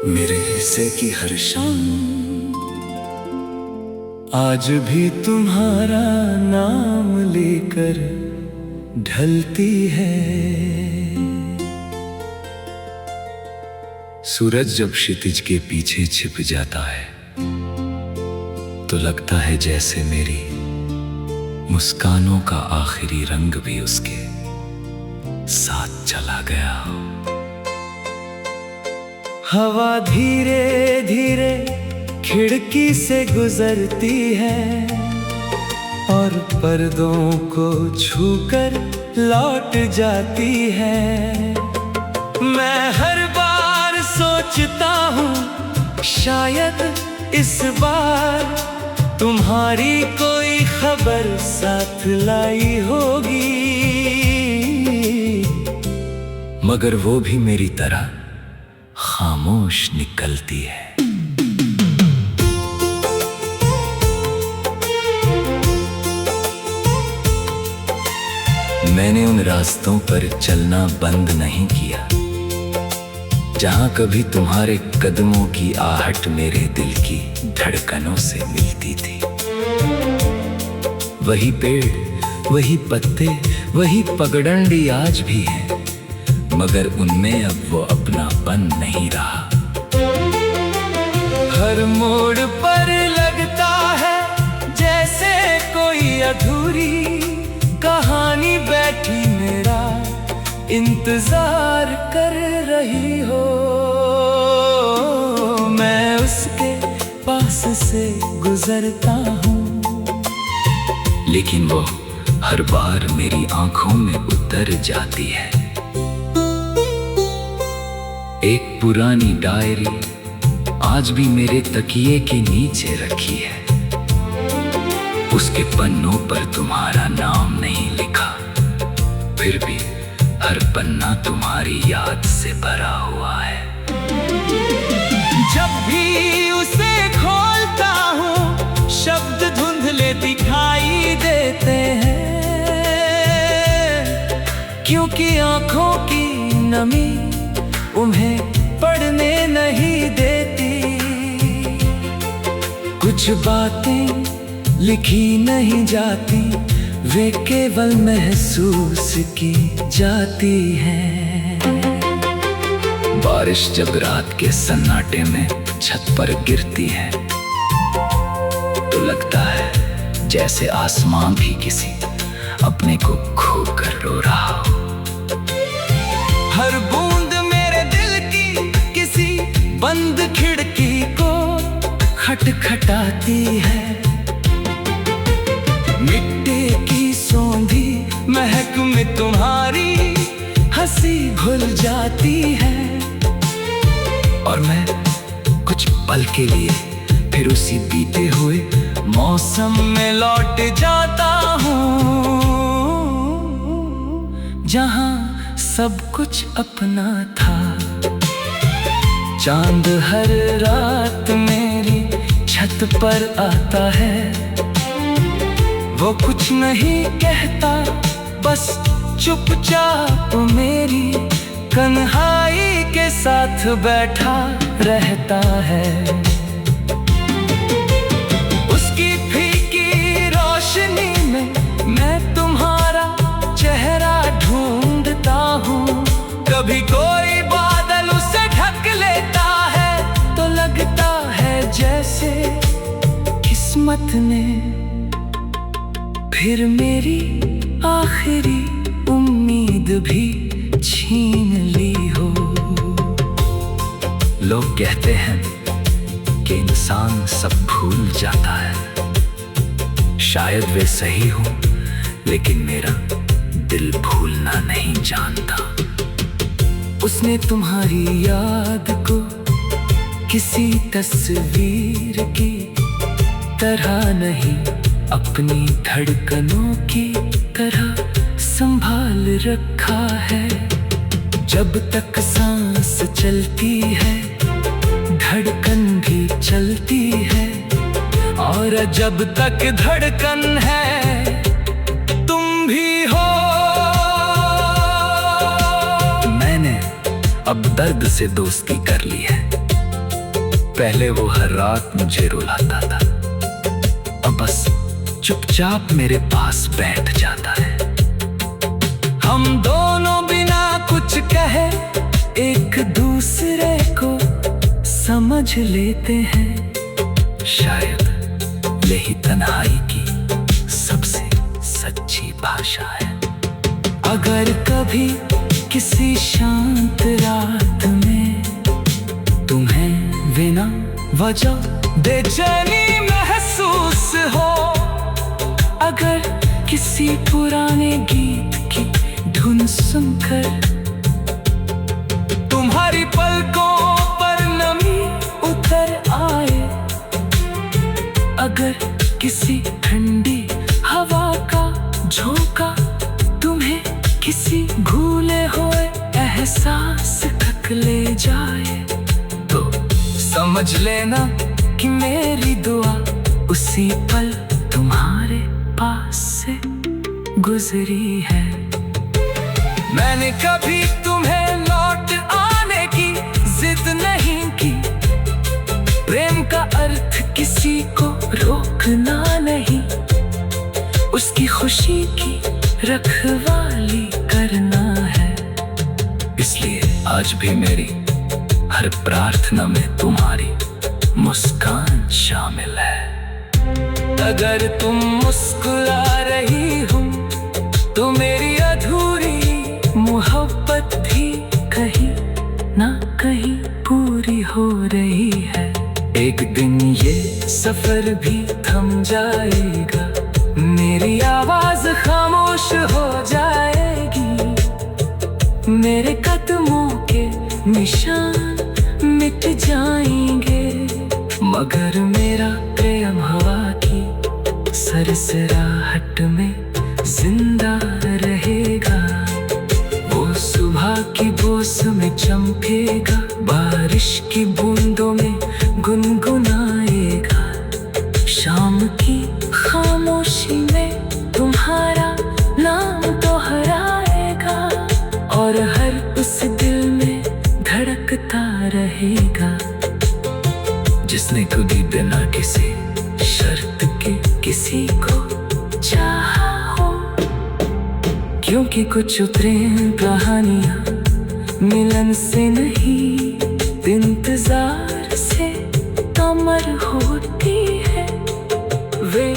मेरे हिस्से की हर शाम आज भी तुम्हारा नाम लेकर ढलती है। सूरज जब क्षितिज के पीछे छिप जाता है तो लगता है जैसे मेरी मुस्कानों का आखिरी रंग भी उसके साथ चला गया हो। हवा धीरे धीरे खिड़की से गुजरती है और पर्दों को छूकर लौट जाती है। मैं हर बार सोचता हूँ शायद इस बार तुम्हारी कोई खबर साथ लाई होगी, मगर वो भी मेरी तरह खामोश निकलती है। मैंने उन रास्तों पर चलना बंद नहीं किया जहां कभी तुम्हारे कदमों की आहट मेरे दिल की धड़कनों से मिलती थी। वही पेड़, वही पत्ते, वही पगडंडी आज भी है, मगर उनमें अब वो अपनापन नहीं रहा। हर मोड़ पर लगता है जैसे कोई अधूरी कहानी बैठी मेरा इंतजार कर रही हो। मैं उसके पास से गुजरता हूँ लेकिन वो हर बार मेरी आंखों में उतर जाती है। एक पुरानी डायरी आज भी मेरे तकिए के नीचे रखी है। उसके पन्नों पर तुम्हारा नाम नहीं लिखा, फिर भी हर पन्ना तुम्हारी याद से भरा हुआ है। जब भी उसे खोलता हूँ शब्द धुंधले दिखाई देते हैं, क्योंकि आंखों की नमी उन्हें पढ़ने नहीं देती। कुछ बातें लिखी नहीं जाती, वे केवल महसूस की जाती हैं। बारिश जब रात के सन्नाटे में छत पर गिरती है तो लगता है जैसे आसमां भी किसी अपने को खोकर रो रहा हो। हर बूंद मेरे दिल की किसी बंद खिड़की को खटखटाती है। मिट्टी की सौंधी महक में तुम्हारी हंसी घुल जाती है और मैं कुछ पल के लिए फिर उसी बीते हुए मौसम में लौट जाता हूँ जहां सब कुछ अपना था। चांद हर रात मेरी छत पर आता है, वो कुछ नहीं कहता, बस चुपचाप मेरी कन्हाई के साथ बैठा रहता है। उसकी फीकी रोशनी में मैं तुम्हारा चेहरा ढूंढता हूँ। कभी कोई बादल उसे ढक लेता है तो लगता है जैसे किस्मत ने फिर मेरी आखिरी उम्मीद भी छीन ली हो। लोग कहते हैं कि इंसान सब भूल जाता है। शायद वे सही हो, लेकिन मेरा दिल भूलना नहीं जानता। उसने तुम्हारी याद को किसी तस्वीर की तरह नहीं, अपनी धड़कनों की तरह संभाल रखा है। जब तक सांस चलती है धड़कन भी चलती है, और जब तक धड़कन है तुम भी हो। मैंने अब दर्द से दोस्ती कर ली है, पहले वो हर रात मुझे रुलाता था, अब बस चुपचाप मेरे पास बैठ जाता है। हम दोनों बिना कुछ कहे एक दूसरे को समझ लेते हैं। शायद यही तन्हाई की सबसे सच्ची भाषा है। अगर कभी किसी शांत रात में तुम्हें बिना वजह बेचैनी महसूस हो, अगर किसी पुराने गीत की धुन सुनकर तुम्हारी पलकों पर नमी उतर आए, अगर किसी ठंडी हवा का झोंका तुम्हें किसी भूले हुए एहसास तक ले जाए, तो समझ लेना कि मेरी दुआ उसी पल तुम्हारे पास से गुजरी है। मैंने कभी तुम्हें लौट आने की जिद नहीं की, प्रेम का अर्थ किसी को रोकना नहीं, उसकी खुशी की रखवाली करना है। इसलिए आज भी मेरी हर प्रार्थना में तुम्हारी मुस्कान शामिल है। अगर तुम मुस्कुरा रही हो तो मेरी अधूरी मोहब्बत भी कहीं ना कहीं पूरी हो रही है। एक दिन ये सफर भी थम जाएगा, मेरी आवाज खामोश हो जाएगी, मेरे कदमों के निशान मिट जाएंगे, मगर मेरा प्रेम हवा की सरसराहट में जिंदा रहेगा। वो सुबह की बोस में चमकेगा, बारिश की बूंदों में गुनगुनाएगा, शाम की खामोशी में तुम्हारा नाम दोहराएगा, और हर उस दिल में धड़कता रहेगा जिसने कभी बिना किसी शर्त के किसी को चाहा हो। क्योंकि कुछ प्रेम कहानियां मिलन से नहीं, इंतजार से अमर होती है। वे